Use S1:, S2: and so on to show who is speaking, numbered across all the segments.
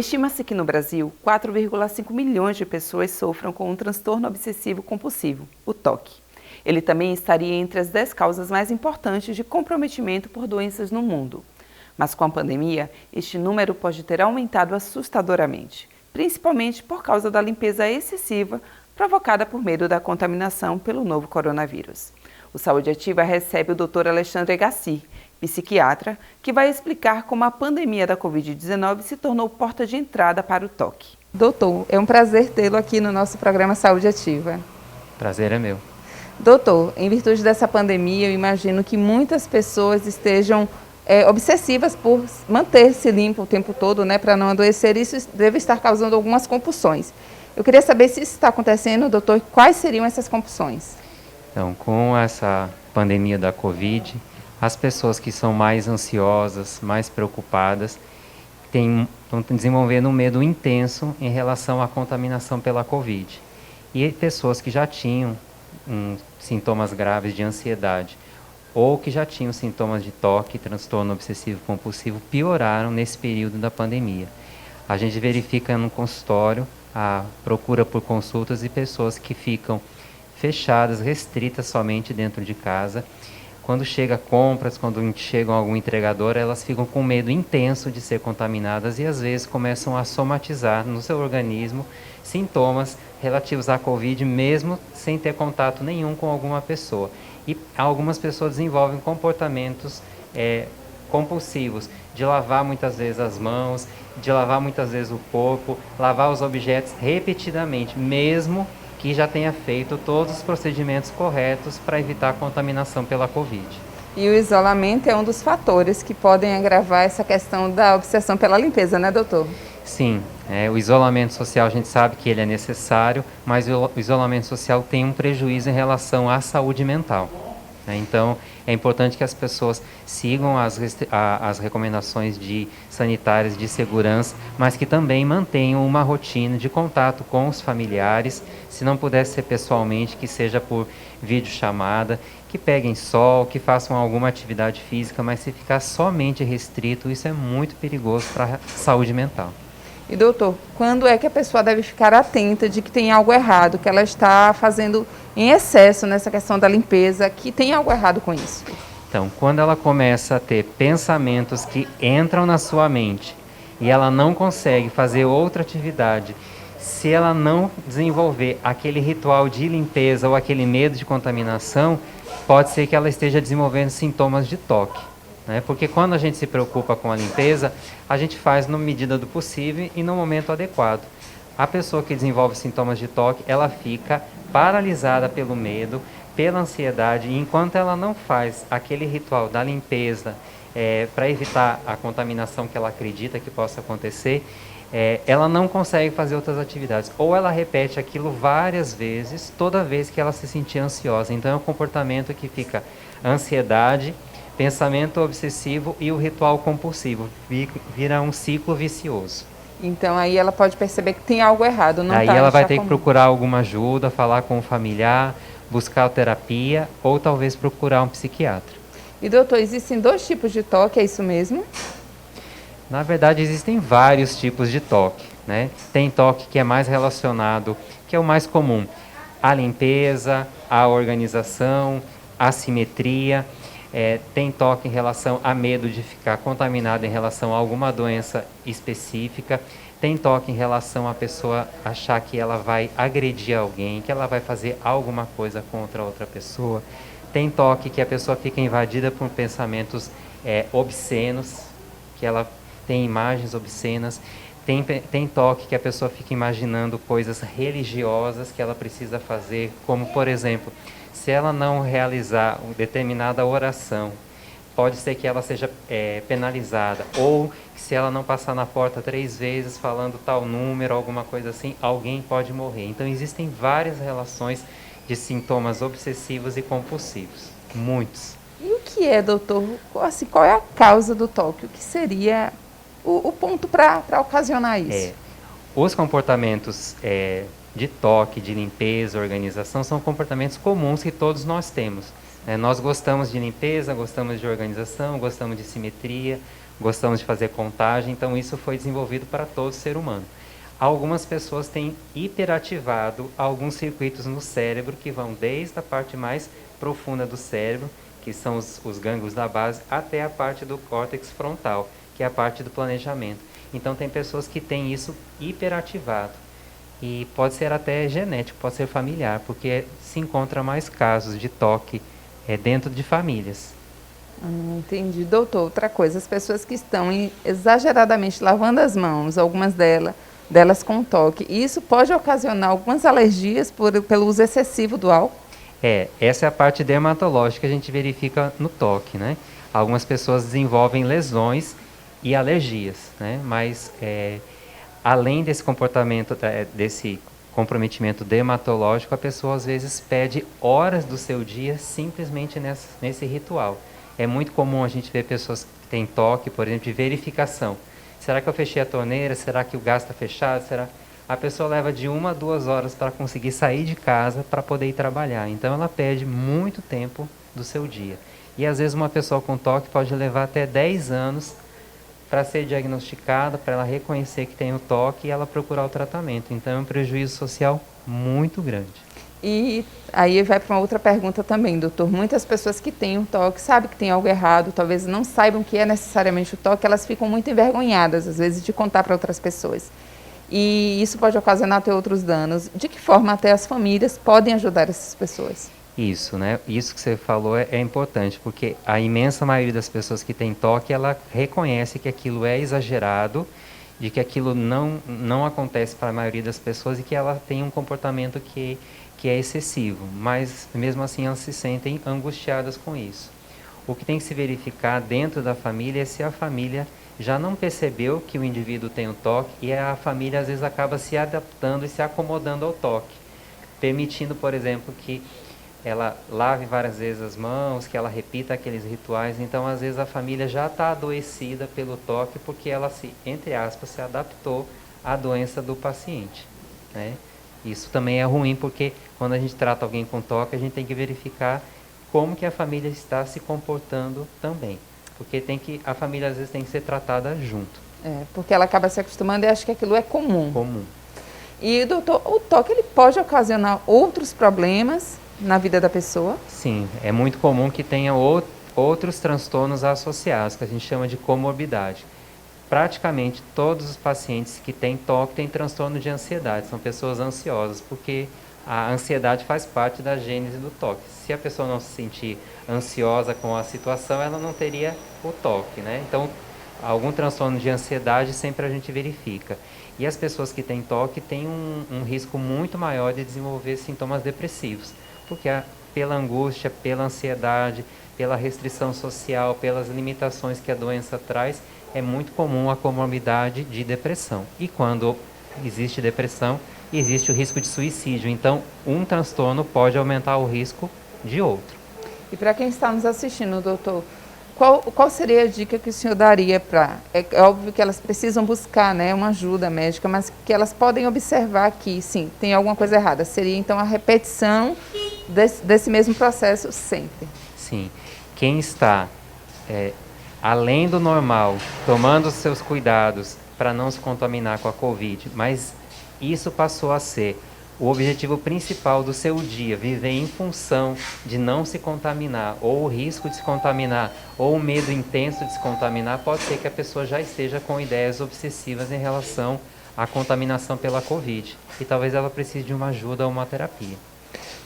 S1: Estima-se que no Brasil, 4,5 milhões de pessoas sofram com um transtorno obsessivo compulsivo, o TOC. Ele também estaria entre as 10 causas mais importantes de comprometimento por doenças no mundo. Mas com a pandemia, este número pode ter aumentado assustadoramente, principalmente por causa da limpeza excessiva provocada por medo da contaminação pelo novo coronavírus. O Saúde Ativa recebe o Dr. Alexandre Gassi, psiquiatra, que vai explicar como a pandemia da Covid-19 se tornou porta de entrada para o TOC. Doutor, é um prazer tê-lo aqui no nosso programa Saúde Ativa.
S2: Prazer é meu.
S1: Doutor, em virtude dessa pandemia, eu imagino que muitas pessoas estejam obsessivas por manter-se limpo o tempo todo, para não adoecer. Isso deve estar causando algumas compulsões. Eu queria saber se isso está acontecendo, doutor, e quais seriam essas compulsões?
S2: Então, com essa pandemia da Covid, as pessoas que são mais ansiosas, mais preocupadas, estão desenvolvendo um medo intenso em relação à contaminação pela Covid. E pessoas que já tinham sintomas graves de ansiedade ou que já tinham sintomas de TOC, transtorno obsessivo compulsivo, pioraram nesse período da pandemia. A gente verifica no consultório a procura por consultas de pessoas que ficam fechadas, restritas somente dentro de casa. Quando chega compras, quando chegam algum entregador, elas ficam com medo intenso de ser contaminadas e às vezes começam a somatizar no seu organismo sintomas relativos à Covid, mesmo sem ter contato nenhum com alguma pessoa. E algumas pessoas desenvolvem comportamentos compulsivos, de lavar muitas vezes as mãos, de lavar muitas vezes o corpo, lavar os objetos repetidamente, mesmo que já tenha feito todos os procedimentos corretos para evitar a contaminação pela Covid.
S1: E o isolamento é um dos fatores que podem agravar essa questão da obsessão pela limpeza, né, doutor?
S2: Sim, o isolamento social a gente sabe que ele é necessário, mas o isolamento social tem um prejuízo em relação à saúde mental. Então, é importante que as pessoas sigam as recomendações sanitárias de segurança, mas que também mantenham uma rotina de contato com os familiares, se não puder ser pessoalmente, que seja por videochamada, que peguem sol, que façam alguma atividade física, mas se ficar somente restrito, isso é muito perigoso para a saúde mental.
S1: E doutor, quando é que a pessoa deve ficar atenta de que tem algo errado, que ela está fazendo em excesso nessa questão da limpeza, que tem algo errado com isso?
S2: Então, quando ela começa a ter pensamentos que entram na sua mente e ela não consegue fazer outra atividade, se ela não desenvolver aquele ritual de limpeza ou aquele medo de contaminação, pode ser que ela esteja desenvolvendo sintomas de TOC. Porque quando a gente se preocupa com a limpeza, a gente faz na medida do possível e no momento adequado. A pessoa que desenvolve sintomas de TOC, ela fica paralisada pelo medo, pela ansiedade, e enquanto ela não faz aquele ritual da limpeza para evitar a contaminação que ela acredita que possa acontecer, ela não consegue fazer outras atividades. Ou ela repete aquilo várias vezes, toda vez que ela se sentir ansiosa. Então é um comportamento que fica ansiedade, pensamento obsessivo e o ritual compulsivo. Vira um ciclo vicioso.
S1: Então aí ela pode perceber que tem algo errado.
S2: Aí ela vai ter que procurar alguma ajuda, falar com um familiar, buscar terapia ou talvez procurar um psiquiatra.
S1: E doutor, existem 2 tipos de TOC, é isso mesmo?
S2: Na verdade existem vários tipos de TOC. Tem TOC que é mais relacionado, que é o mais comum, à limpeza, à organização, à simetria. Tem TOC em relação a medo de ficar contaminado em relação a alguma doença específica. Tem TOC em relação a pessoa achar que ela vai agredir alguém, que ela vai fazer alguma coisa contra outra pessoa. Tem TOC que a pessoa fica invadida por pensamentos obscenos, que ela tem imagens obscenas. Tem TOC que a pessoa fica imaginando coisas religiosas que ela precisa fazer, como, por exemplo, se ela não realizar uma determinada oração, pode ser que ela seja penalizada. Ou se ela não passar na porta 3 vezes falando tal número, alguma coisa assim, alguém pode morrer. Então existem várias relações de sintomas obsessivos e compulsivos. Muitos.
S1: E o que é, doutor? Assim, qual é a causa do TOC? O que seria o ponto para ocasionar isso?
S2: Os comportamentos de TOC, de limpeza, organização, são comportamentos comuns que todos nós temos. Nós gostamos de limpeza, gostamos de organização, gostamos de simetria, gostamos de fazer contagem, então isso foi desenvolvido para todo ser humano. Algumas pessoas têm hiperativado alguns circuitos no cérebro que vão desde a parte mais profunda do cérebro, que são os gânglios da base, até a parte do córtex frontal, que é a parte do planejamento. Então tem pessoas que têm isso hiperativado. E pode ser até genético, pode ser familiar, porque se encontra mais casos de toque dentro de famílias.
S1: Entendi. Doutor, outra coisa, as pessoas que estão exageradamente lavando as mãos, algumas delas com toque, isso pode ocasionar algumas alergias pelo uso excessivo do álcool?
S2: Essa é a parte dermatológica que a gente verifica no toque, né? Algumas pessoas desenvolvem lesões e alergias, né? Mas além desse comportamento, desse comprometimento dermatológico, a pessoa às vezes perde horas do seu dia simplesmente nesse ritual. É muito comum a gente ver pessoas que têm toque, por exemplo, de verificação. Será que eu fechei a torneira? Será que o gás está fechado? A pessoa leva de 1 a 2 horas para conseguir sair de casa para poder ir trabalhar. Então ela perde muito tempo do seu dia. E às vezes uma pessoa com toque pode levar até 10 anos para ser diagnosticada, para ela reconhecer que tem o toque e ela procurar o tratamento. Então é um prejuízo social muito grande.
S1: E aí vai para uma outra pergunta também, doutor. Muitas pessoas que têm um toque, sabem que tem algo errado, talvez não saibam que é necessariamente o toque, elas ficam muito envergonhadas, às vezes, de contar para outras pessoas. E isso pode ocasionar até outros danos. De que forma até as famílias podem ajudar essas pessoas?
S2: Isso, né? Isso que você falou é importante, porque a imensa maioria das pessoas que tem toque, ela reconhece que aquilo é exagerado, de que aquilo não acontece para a maioria das pessoas e que ela tem um comportamento que é excessivo, mas mesmo assim elas se sentem angustiadas com isso. O que tem que se verificar dentro da família é se a família já não percebeu que o indivíduo tem o toque e a família às vezes acaba se adaptando e se acomodando ao toque, permitindo, por exemplo, que ela lave várias vezes as mãos, que ela repita aqueles rituais. Então, às vezes, a família já está adoecida pelo toque porque ela entre aspas, se adaptou à doença do paciente, né? Isso também é ruim porque quando a gente trata alguém com toque, a gente tem que verificar como que a família está se comportando também. Porque a família às vezes tem que ser tratada junto.
S1: Porque ela acaba se acostumando e acha que aquilo é comum.
S2: Comum.
S1: E, doutor, o toque ele pode ocasionar outros problemas na vida da pessoa?
S2: Sim, é muito comum que tenha outros transtornos associados, que a gente chama de comorbidade. Praticamente todos os pacientes que têm toque têm transtorno de ansiedade, são pessoas ansiosas, porque a ansiedade faz parte da gênese do toque. Se a pessoa não se sentir ansiosa com a situação, ela não teria o toque, né? Então, algum transtorno de ansiedade sempre a gente verifica. E as pessoas que têm toque têm um risco muito maior de desenvolver sintomas depressivos, porque pela angústia, pela ansiedade, pela restrição social, pelas limitações que a doença traz, é muito comum a comorbidade de depressão. E quando existe depressão, existe o risco de suicídio. Então, um transtorno pode aumentar o risco de outro.
S1: E para quem está nos assistindo, doutor, qual seria a dica que o senhor daria para... É óbvio que elas precisam buscar, né, uma ajuda médica, mas que elas podem observar que, sim, tem alguma coisa errada. Seria, então, a repetição desse mesmo processo sempre.
S2: Sim. Quem está além do normal, tomando os seus cuidados para não se contaminar com a Covid, mas isso passou a ser o objetivo principal do seu dia, viver em função de não se contaminar, ou o risco de se contaminar, ou o medo intenso de se contaminar, pode ser que a pessoa já esteja com ideias obsessivas em relação à contaminação pela Covid. E talvez ela precise de uma ajuda ou uma terapia.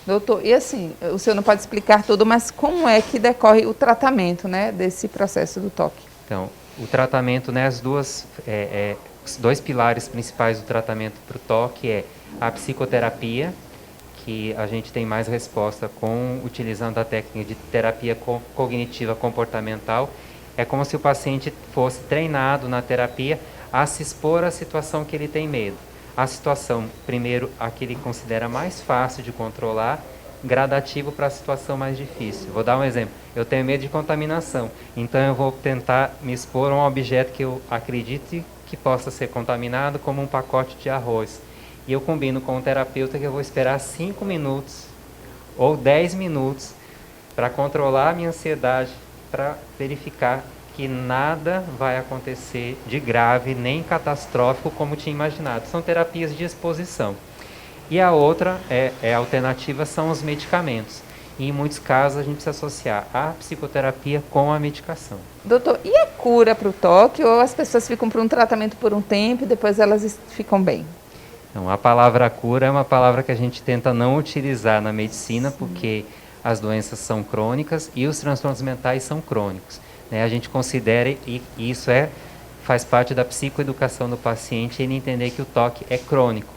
S1: Doutor, e assim, o senhor não pode explicar tudo, mas como é que decorre o tratamento, né, desse processo do toque?
S2: Então, o tratamento, né, os dois pilares principais do tratamento para o toque é a psicoterapia, que a gente tem mais resposta utilizando a técnica de terapia cognitiva comportamental. É como se o paciente fosse treinado na terapia a se expor à situação que ele tem medo. A situação, primeiro, a que ele considera mais fácil de controlar, gradativo para a situação mais difícil. Vou dar um exemplo. Eu tenho medo de contaminação, então eu vou tentar me expor a um objeto que eu acredite que possa ser contaminado, como um pacote de arroz. E eu combino com o terapeuta que eu vou esperar 5 minutos ou 10 minutos para controlar a minha ansiedade, para verificar que nada vai acontecer de grave nem catastrófico como tinha imaginado. São terapias de exposição. E a outra alternativa são os medicamentos. E em muitos casos a gente precisa associar a psicoterapia com a medicação.
S1: Doutor, e a cura para o toque ou as pessoas ficam por um tratamento por um tempo e depois elas ficam bem?
S2: Então, a palavra cura é uma palavra que a gente tenta não utilizar na medicina, porque as doenças são crônicas e os transtornos mentais são crônicos. A gente considera, e isso faz parte da psicoeducação do paciente, ele entender que o toque é crônico.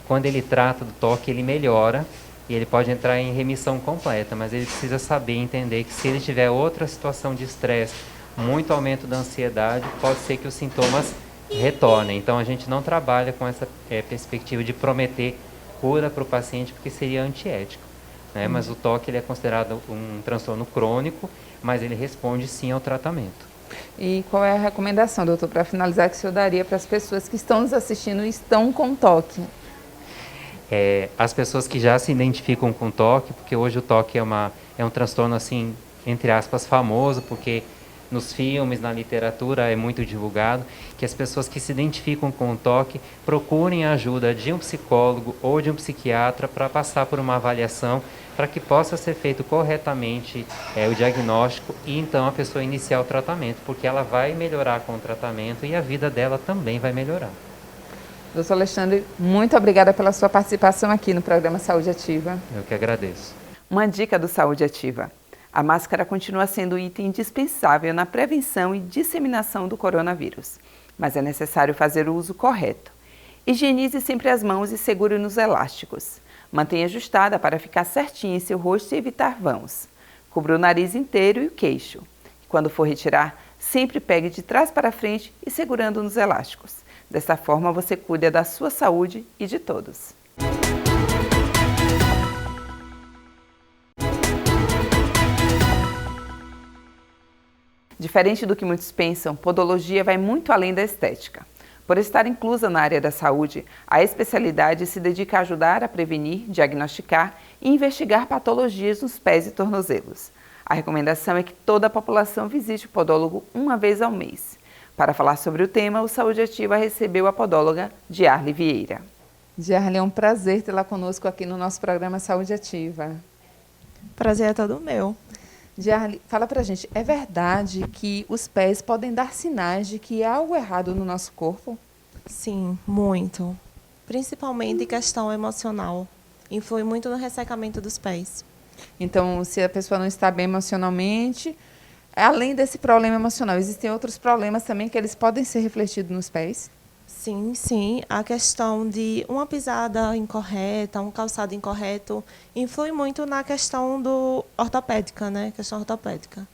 S2: Quando ele trata do toque, ele melhora e ele pode entrar em remissão completa, mas ele precisa saber entender que se ele tiver outra situação de estresse, muito aumento da ansiedade, pode ser que os sintomas retornem. Então a gente não trabalha com essa perspectiva de prometer cura para o paciente, porque seria antiético. Mas o toque ele é considerado um transtorno crônico, mas ele responde sim ao tratamento.
S1: E qual é a recomendação, doutor, para finalizar, que o senhor daria para as pessoas que estão nos assistindo e estão com toque?
S2: As pessoas que já se identificam com toque, porque hoje o toque é um transtorno, assim, entre aspas, famoso, porque nos filmes, na literatura é muito divulgado, que as pessoas que se identificam com o toque procurem a ajuda de um psicólogo ou de um psiquiatra para passar por uma avaliação, para que possa ser feito corretamente o diagnóstico e então a pessoa iniciar o tratamento, porque ela vai melhorar com o tratamento e a vida dela também vai melhorar.
S1: Doutor Alexandre, muito obrigada pela sua participação aqui no programa Saúde Ativa.
S2: Eu que agradeço.
S1: Uma dica do Saúde Ativa. A máscara continua sendo um item indispensável na prevenção e disseminação do coronavírus, mas é necessário fazer o uso correto. Higienize sempre as mãos e segure nos elásticos. Mantenha ajustada para ficar certinha em seu rosto e evitar vãos. Cubra o nariz inteiro e o queixo. Quando for retirar, sempre pegue de trás para frente e segurando nos elásticos. Dessa forma, você cuida da sua saúde e de todos. Diferente do que muitos pensam, podologia vai muito além da estética. Por estar inclusa na área da saúde, a especialidade se dedica a ajudar a prevenir, diagnosticar e investigar patologias nos pés e tornozelos. A recomendação é que toda a população visite o podólogo uma vez ao mês. Para falar sobre o tema, o Saúde Ativa recebeu a podóloga Diarle Vieira. Diarle, é um prazer tê-la conosco aqui no nosso programa Saúde Ativa.
S3: Prazer é todo meu.
S1: Diarle, fala pra gente, é verdade que os pés podem dar sinais de que há algo errado no nosso corpo?
S3: Sim, muito. Principalmente questão emocional. Influi muito no ressecamento dos pés.
S1: Então, se a pessoa não está bem emocionalmente, além desse problema emocional, existem outros problemas também que eles podem ser refletidos nos pés?
S3: Sim, sim. A questão de uma pisada incorreta, um calçado incorreto, influi muito na questão ortopédica, né? Questão ortopédica.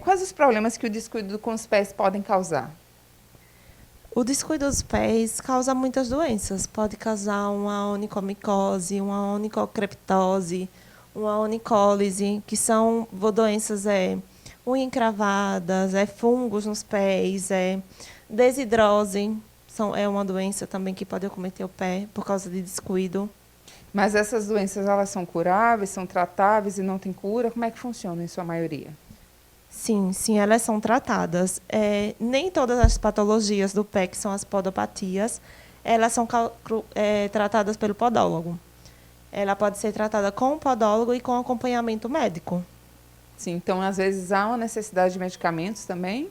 S1: Quais os problemas que o descuido com os pés podem causar?
S3: O descuido dos pés causa muitas doenças. Pode causar uma onicomicose, uma onicocriptose, uma onicólise, que são doenças unha encravadas, fungos nos pés, desidrose. É uma doença também que pode acometer o pé por causa de descuido.
S1: Mas essas doenças, elas são curáveis, são tratáveis e não têm cura? Como é que funciona em sua maioria?
S3: Sim, sim, elas são tratadas. Nem todas as patologias do pé, que são as podopatias, elas são tratadas pelo podólogo. Ela pode ser tratada com o podólogo e com acompanhamento médico.
S1: Sim, então às vezes há uma necessidade de medicamentos também?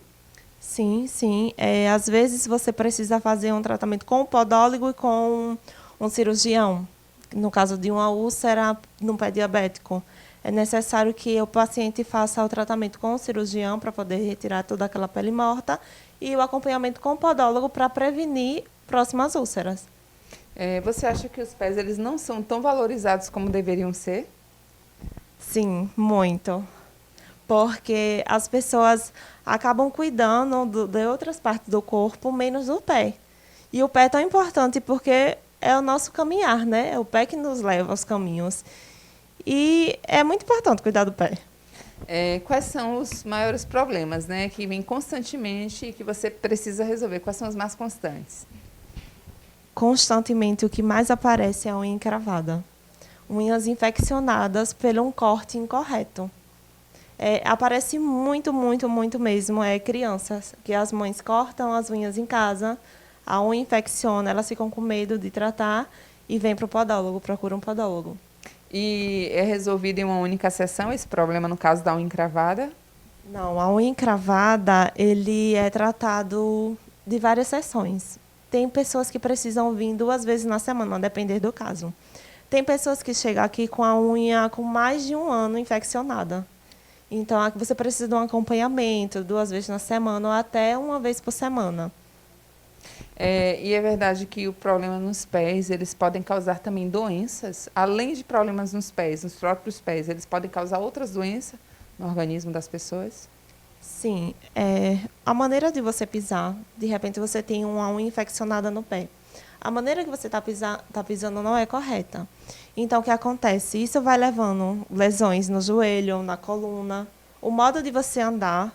S3: Sim, sim. Às vezes você precisa fazer um tratamento com o podólogo e com um cirurgião. No caso de uma úlcera no pé diabético, é necessário que o paciente faça o tratamento com o cirurgião para poder retirar toda aquela pele morta e o acompanhamento com o podólogo para prevenir próximas úlceras.
S1: Você acha que os pés eles não são tão valorizados como deveriam ser?
S3: Sim, muito. Porque as pessoas acabam cuidando de outras partes do corpo, menos do pé. E o pé é tão importante porque é o nosso caminhar, né? É o pé que nos leva aos caminhos. E é muito importante cuidar do pé.
S1: Quais são os maiores problemas, né, que vêm constantemente e que você precisa resolver? Quais são os mais constantes?
S3: Constantemente, o que mais aparece é a unha encravada. Unhas infeccionadas por um corte incorreto. Aparece muito, muito, muito mesmo, crianças, que as mães cortam as unhas em casa, a unha infecciona, elas ficam com medo de tratar e vêm para o podólogo, procuram um podólogo.
S1: E é resolvido em uma única sessão esse problema no caso da unha encravada?
S3: Não, a unha encravada, ele é tratado de várias sessões. Tem pessoas que precisam vir 2 vezes na semana, a depender do caso. Tem pessoas que chegam aqui com a unha com mais de 1 ano infeccionada. Então, aqui você precisa de um acompanhamento 2 vezes na semana ou até 1 vez por semana.
S1: E é verdade que o problema nos pés, eles podem causar também doenças, além de problemas nos pés, nos próprios pés, eles podem causar outras doenças no organismo das pessoas?
S3: Sim, a maneira de você pisar, de repente você tem uma unha infeccionada no pé. A maneira que você está pisando não é correta. Então, o que acontece? Isso vai levando lesões no joelho, na coluna. O modo de você andar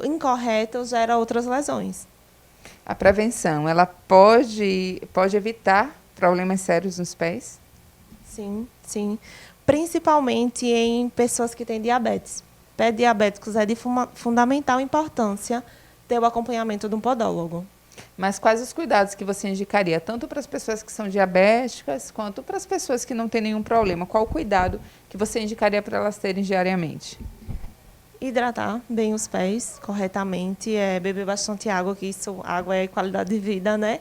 S3: incorreto gera outras lesões.
S1: A prevenção, ela pode evitar problemas sérios nos pés?
S3: Sim, sim. Principalmente em pessoas que têm diabetes. Pés diabéticos é de fundamental importância ter o acompanhamento de um podólogo.
S1: Mas quais os cuidados que você indicaria, tanto para as pessoas que são diabéticas, quanto para as pessoas que não têm nenhum problema? Qual o cuidado que você indicaria para elas terem diariamente?
S3: Hidratar bem os pés corretamente, beber bastante água, que água é qualidade de vida, né?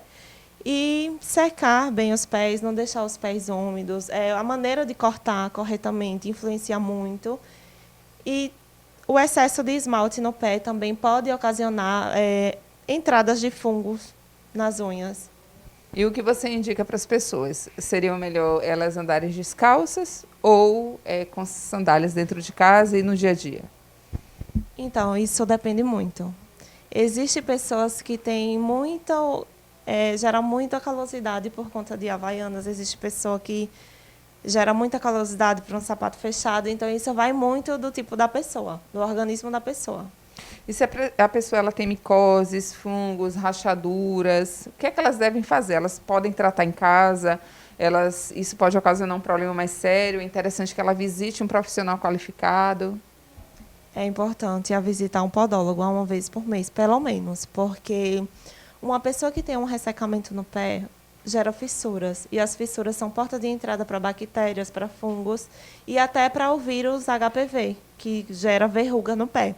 S3: E secar bem os pés, não deixar os pés úmidos. A maneira de cortar corretamente influencia muito. E o excesso de esmalte no pé também pode ocasionar entradas de fungos nas unhas.
S1: E o que você indica para as pessoas? Seria melhor elas andarem descalças ou com sandálias dentro de casa e no dia a dia?
S3: Então, isso depende muito. Existem pessoas que têm gera muita calosidade por conta de havaianas. Existe pessoa que gera muita calosidade para um sapato fechado. Então, isso vai muito do tipo da pessoa, do organismo da pessoa.
S1: E se a pessoa ela tem micoses, fungos, rachaduras, o que é que elas devem fazer? Elas podem tratar em casa? Isso pode ocasionar um problema mais sério? É interessante que ela visite um profissional qualificado?
S3: É importante visitar um podólogo 1 vez por mês, pelo menos, porque uma pessoa que tem um ressecamento no pé gera fissuras, e as fissuras são porta de entrada para bactérias, para fungos e até para o vírus HPV, que gera verruga no pé.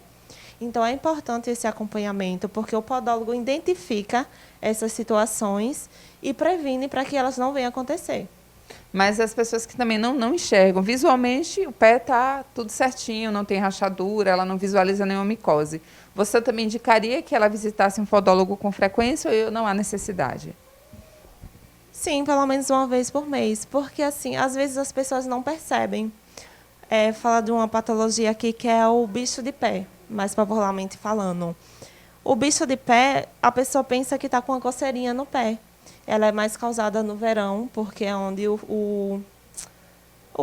S3: Então, é importante esse acompanhamento, porque o podólogo identifica essas situações e previne para que elas não venham a acontecer.
S1: Mas as pessoas que também não enxergam, visualmente o pé está tudo certinho, não tem rachadura, ela não visualiza nenhuma micose. Você também indicaria que ela visitasse um podólogo com frequência ou não há necessidade?
S3: Sim, pelo menos 1 vez por mês, porque assim, às vezes as pessoas não percebem. Falar de uma patologia aqui que é o bicho de pé, mais popularmente falando. O bicho de pé, a pessoa pensa que está com uma coceirinha no pé. Ela é mais causada no verão, porque é onde o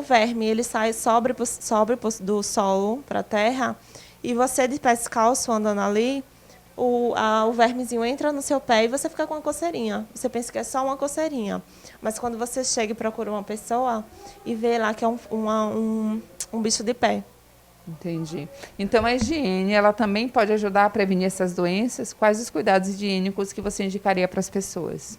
S3: verme ele sobe do solo para a terra, e você de pé descalço andando ali, o vermezinho entra no seu pé e você fica com uma coceirinha. Você pensa que é só uma coceirinha. Mas quando você chega e procura uma pessoa e vê lá que é um bicho de pé.
S1: Entendi. Então, a higiene, ela também pode ajudar a prevenir essas doenças? Quais os cuidados higiênicos que você indicaria para as pessoas?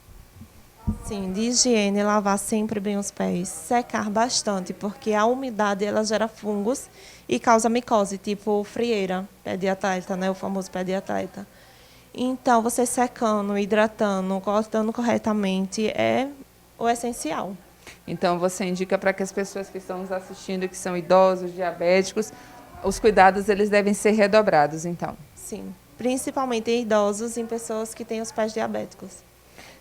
S3: Sim, de higiene, lavar sempre bem os pés, secar bastante, porque a umidade ela gera fungos e causa micose, tipo frieira, pé de atleta, né, o famoso pé de atleta. Então, você secando, hidratando, cortando corretamente é o essencial.
S1: Então, você indica para que as pessoas que estão nos assistindo, que são idosos, diabéticos, os cuidados eles devem ser redobrados, então?
S3: Sim, principalmente em idosos e em pessoas que têm os pés diabéticos.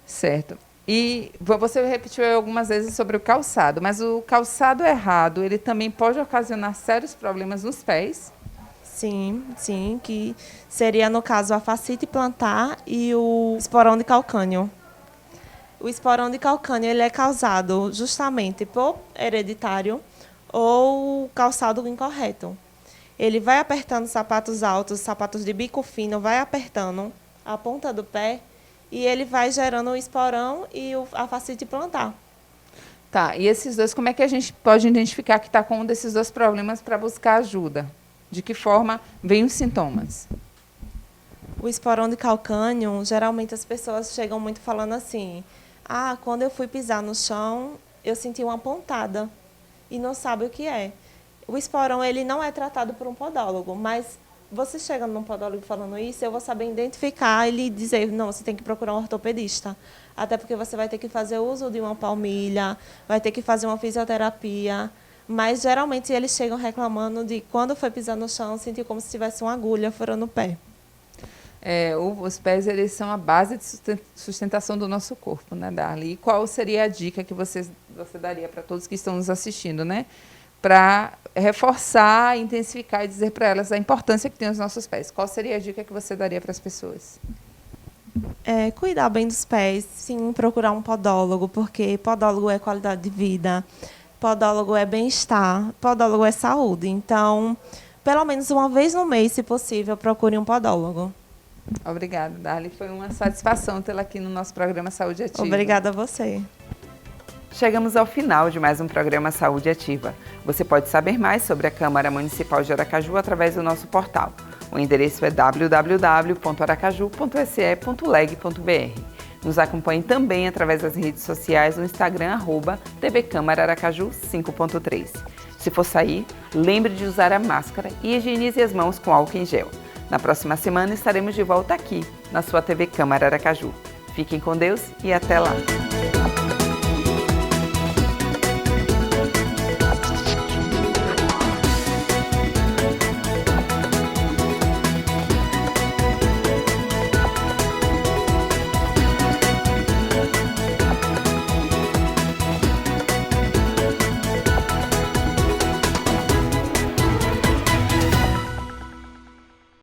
S1: Certo. E você repetiu algumas vezes sobre o calçado, mas o calçado errado, ele também pode ocasionar sérios problemas nos pés?
S3: Sim, sim, que seria, no caso, a fascite plantar e o esporão de calcânio. O esporão de calcânio ele é causado justamente por hereditário ou calçado incorreto. Ele vai apertando sapatos altos, sapatos de bico fino, vai apertando a ponta do pé e ele vai gerando o esporão e a fascite plantar.
S1: Tá, e esses dois, como é que a gente pode identificar que está com um desses dois problemas para buscar ajuda? De que forma vêm os sintomas?
S3: O esporão de calcânio, geralmente as pessoas chegam muito falando assim: ah, quando eu fui pisar no chão, eu senti uma pontada, e não sabe o que é. O esporão, ele não é tratado por um podólogo, mas você chega num podólogo falando isso, eu vou saber identificar e lhe dizer: não, você tem que procurar um ortopedista. Até porque você vai ter que fazer uso de uma palmilha, vai ter que fazer uma fisioterapia. Mas, geralmente, eles chegam reclamando de quando foi pisar no chão, sentiu como se tivesse uma agulha furando o pé.
S1: Os pés, eles são a base de sustentação do nosso corpo, né, Darly? E qual seria a dica que você daria para todos que estão nos assistindo, né? Para reforçar, intensificar e dizer para elas a importância que tem os nossos pés. Qual seria a dica que você daria para as pessoas?
S3: Cuidar bem dos pés, sim, procurar um podólogo, porque podólogo é qualidade de vida, podólogo é bem-estar, podólogo é saúde. Então, pelo menos uma vez no mês, se possível, procure um podólogo.
S1: Obrigada, Darly. Foi uma satisfação tê-la aqui no nosso programa Saúde Ativa.
S3: Obrigada a você.
S1: Chegamos ao final de mais um programa Saúde Ativa. Você pode saber mais sobre a Câmara Municipal de Aracaju através do nosso portal. O endereço é www.aracaju.se.leg.br. Nos acompanhe também através das redes sociais no Instagram, @tvcâmaraaracaju5.3. Se for sair, lembre de usar a máscara e higienize as mãos com álcool em gel. Na próxima semana estaremos de volta aqui, na sua TV Câmara Aracaju. Fiquem com Deus e até lá!